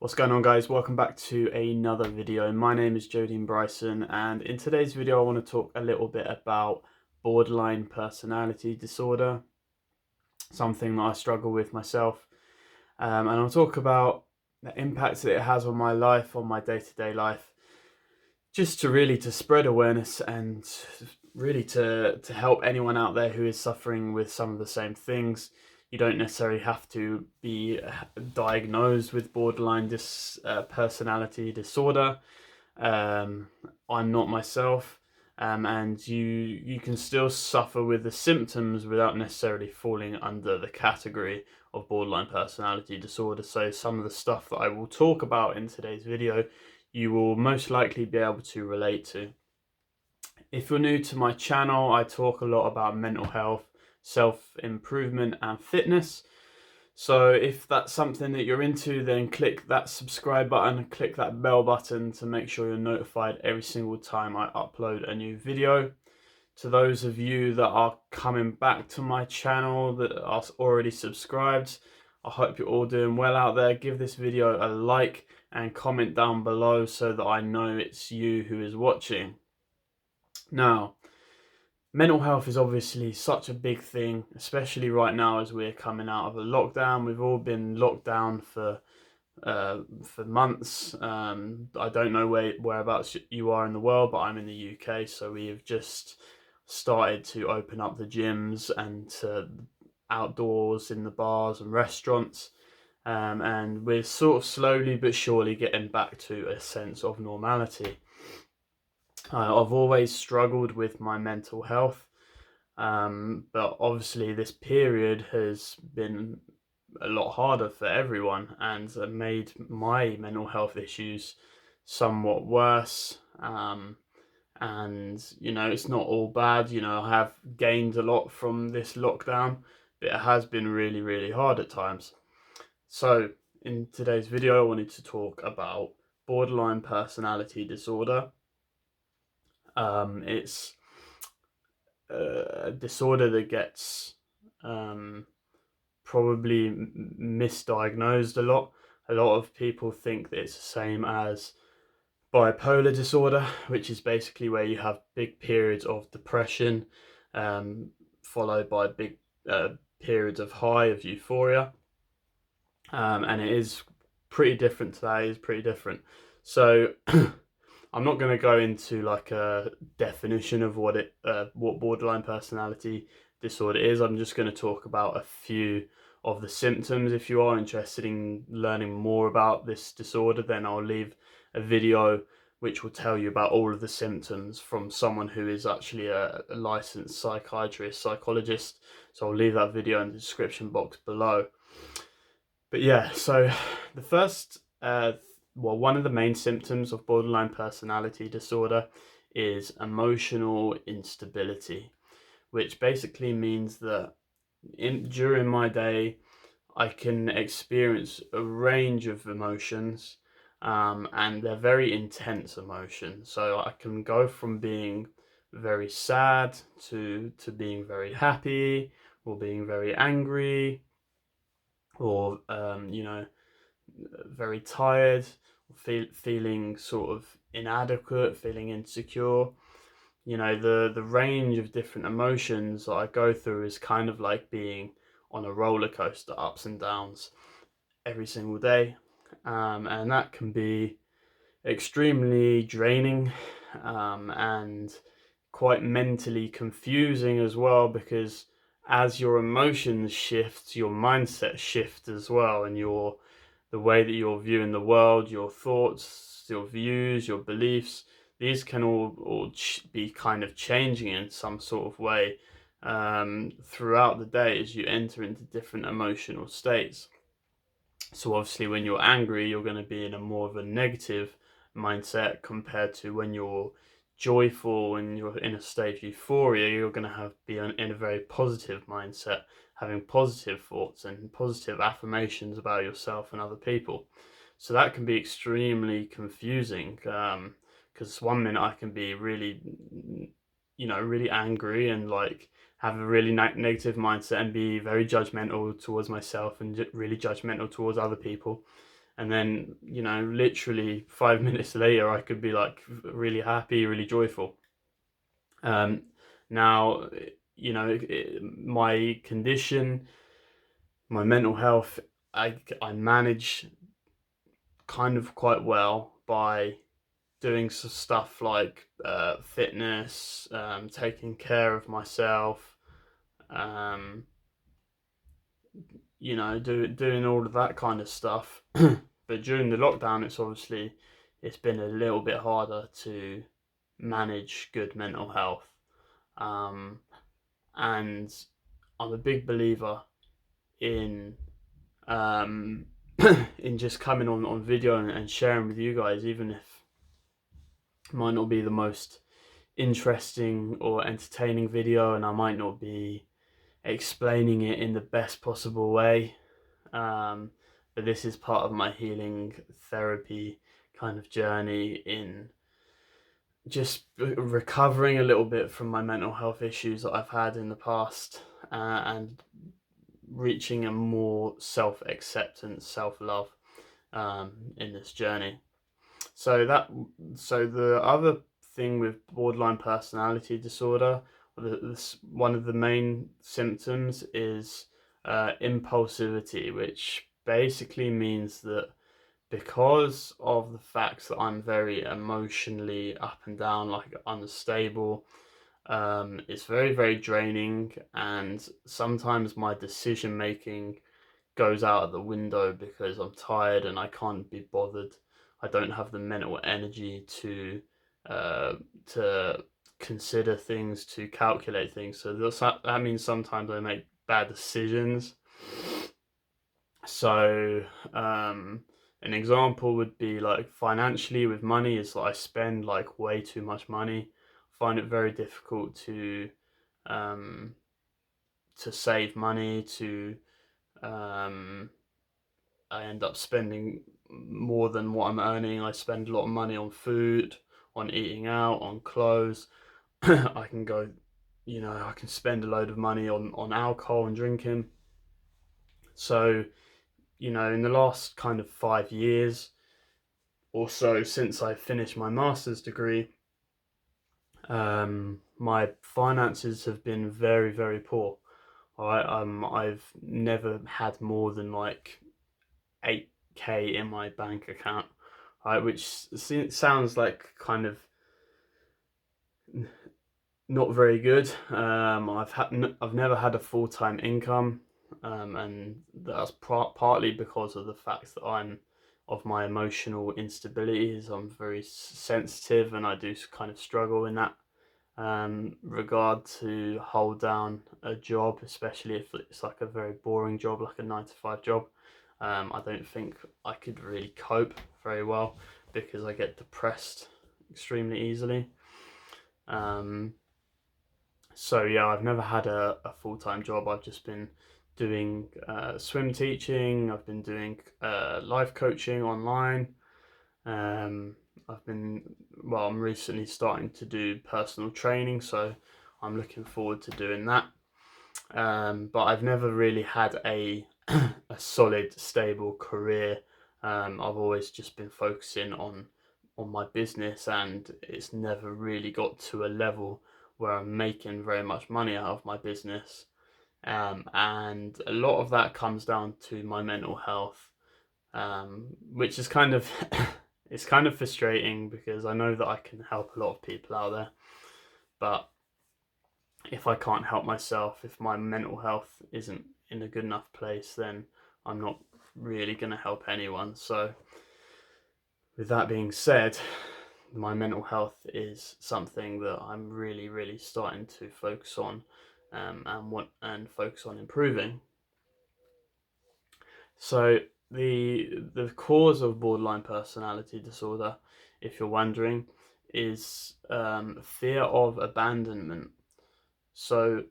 What's going on, guys? Welcome back to another video. My name is Dean-Bryson, and in today's video I want to talk a little bit about borderline personality disorder, something that I struggle with myself, and I'll talk about the impacts that it has on my life, on my day-to-day life, just to spread awareness and really to help anyone out there who is suffering with some of the same things. You don't necessarily have to be diagnosed with borderline personality disorder. I'm not myself, and you can still suffer with the symptoms without necessarily falling under the category of borderline personality disorder. So some of the stuff that I will talk about in today's video, you will most likely be able to relate to. If you're new to my channel, I talk a lot about mental health, self-improvement and fitness. So if that's something that you're into, then click that subscribe button and click that bell button to make sure you're notified every single time I upload a new video. To those of you that are coming back to my channel that are already subscribed, I hope you're all doing well out there. Give this video a like and comment down below so that I know it's you who is watching. Now, mental health is obviously such a big thing, especially right now as we're coming out of a lockdown. We've all been locked down for months. I don't know whereabouts you are in the world, but I'm in the UK, so we have just started to open up the gyms and outdoors in the bars and restaurants. And we're sort of slowly but surely getting back to a sense of normality. I've always struggled with my mental health, but obviously this period has been a lot harder for everyone and made my mental health issues somewhat worse. And it's not all bad. I have gained a lot from this lockdown, but it has been really, really hard at times. So in today's video, I wanted to talk about borderline personality disorder. It's a disorder that gets probably misdiagnosed a lot. A lot of people think that it's the same as bipolar disorder, which is basically where you have big periods of depression followed by big periods of high of euphoria, and it is pretty different to that. It is pretty different. So I'm not going to go into like a definition of what borderline personality disorder is. I'm just going to talk about a few of the symptoms. If you are interested in learning more about this disorder, then I'll leave a video which will tell you about all of the symptoms from someone who is actually a licensed psychologist. So I'll leave that video in the description box below. But yeah, so the first one of the main symptoms of borderline personality disorder is emotional instability, which basically means that during my day, I can experience a range of emotions, and they're very intense emotions. So I can go from being very sad to being very happy, or being very angry, or very tired, feeling sort of inadequate, feeling insecure. The range of different emotions that I go through is kind of like being on a roller coaster, ups and downs every single day, and that can be extremely draining, and quite mentally confusing as well, because as your emotions shift, your mindset shifts as well, and the way that you're viewing the world, your thoughts, your views, your beliefs, these can all be kind of changing in some sort of way throughout the day as you enter into different emotional states. So obviously when you're angry, you're going to be in a more of a negative mindset, compared to when you're joyful and you're in a state of euphoria, you're going to be in a very positive mindset, having positive thoughts and positive affirmations about yourself and other people. So that can be extremely confusing, because one minute I can be really, really angry and like have a really negative mindset and be very judgmental towards myself and really judgmental towards other people. and then, you know, literally 5 minutes later I could be like really happy, really joyful. Now, you know, my condition, my mental health, I manage kind of quite well by doing some stuff like fitness, taking care of myself, um, you know, doing all of that kind of stuff. But during the lockdown, it's been a little bit harder to manage good mental health. Um, and I'm a big believer in um, in just coming on video and sharing with you guys, even if it might not be the most interesting or entertaining video, and I might not be explaining it in the best possible way. But this is part of my healing therapy kind of journey in just recovering a little bit from my mental health issues that I've had in the past, and reaching a more self-acceptance, self-love in this journey. So the other thing with borderline personality disorder, one of the main symptoms is impulsivity, which basically means that because of the fact that I'm very emotionally up and down, like unstable, it's very, very draining, and sometimes my decision making goes out of the window because I'm tired and I can't be bothered. I don't have the mental energy uh, to consider things, to calculate things. So that means sometimes I make bad decisions. So an example would be like financially with money is that I spend like way too much money. I find it very difficult um, to save money. Um, I end up spending more than what I'm earning. I spend a lot of money on food, on eating out, on clothes. I can go, you know, I can spend a load of money on alcohol and drinking. So, you know, in the last kind of 5 years or so since I finished my master's degree, my finances have been very, very poor. I've never had more than like 8K in my bank account, right? Which sounds like kind of not very good. I've never had a full time income, and that's partly because of the fact that I'm of my emotional instabilities. I'm very sensitive, and I do kind of struggle in that regard to hold down a job, especially if it's like a very boring job, like a 9 to 5 job. I don't think I could really cope very well because I get depressed extremely easily. So yeah, I've never had a full-time job. I've just been doing swim teaching. I've been doing life coaching online. Um, I'm recently starting to do personal training, so I'm looking forward to doing that. But I've never really had a a solid, stable career. I've always just been focusing on my business, and it's never really got to a level where I'm making very much money out of my business. And a lot of that comes down to my mental health, which is kind of it's kind of frustrating because I know that I can help a lot of people out there, but if I can't help myself, if my mental health isn't in a good enough place, then I'm not really going to help anyone. So, with that being said, my mental health is something that I'm really, really starting to focus on, and focus on improving. So, the cause of borderline personality disorder, if you're wondering, is fear of abandonment. So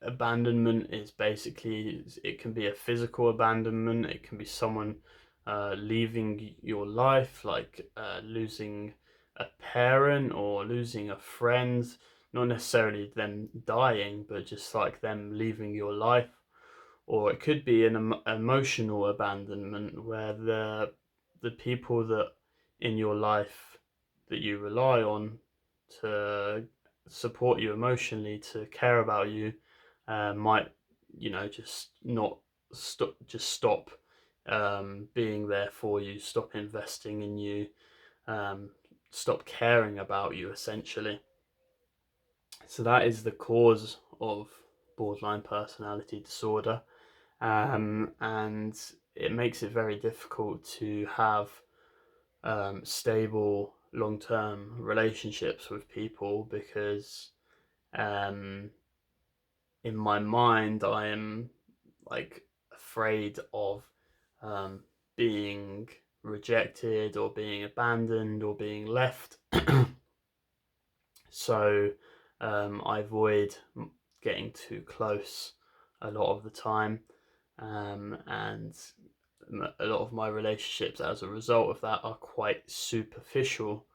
abandonment is basically, it can be a physical abandonment, it can be someone leaving your life, like losing a parent or losing a friend, not necessarily them dying, but just like them leaving your life, or it could be an emotional abandonment, where the people that in your life that you rely on to support you emotionally, to care about you, might, just not stop being there for you, stop investing in you, um, stop caring about you, essentially. So that is the cause of borderline personality disorder, and it makes it very difficult to have stable long-term relationships with people, because um, in my mind I am like afraid of um, being rejected or being abandoned or being left. So I avoid getting too close a lot of the time, and a lot of my relationships as a result of that are quite superficial.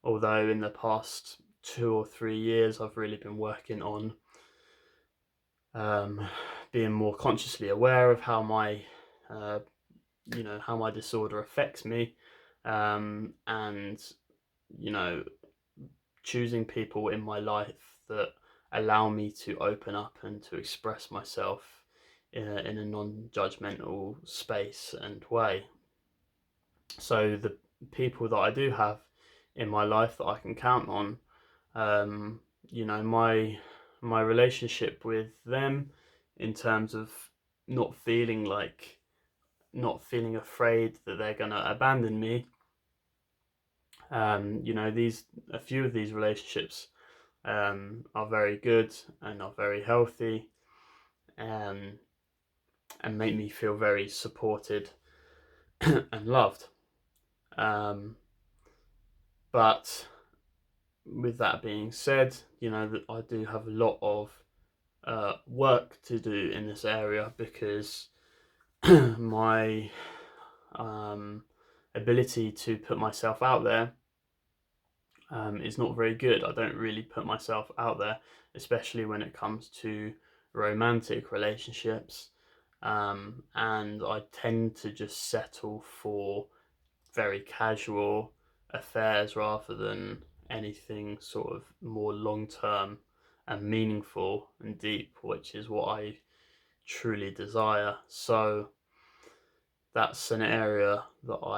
Although in the past 2 or 3 years, I've really been working on um, being more consciously aware of how my uh, how my disorder affects me, and you know choosing people in my life that allow me to open up and to express myself in a non-judgmental space and way. So the people that I do have in my life that I can count on, um, my relationship with them, in terms of not feeling like not feeling afraid that they're gonna abandon me. These a few of these relationships are very good and are very healthy, um, and make me feel very supported and loved. Um, but with that being said, that I do have a lot of work to do in this area, because my ability to put myself out there is not very good. I don't really put myself out there, especially when it comes to romantic relationships. And I tend to just settle for very casual affairs rather than anything sort of more long term and meaningful and deep, which is what I truly desire. So that's an area that I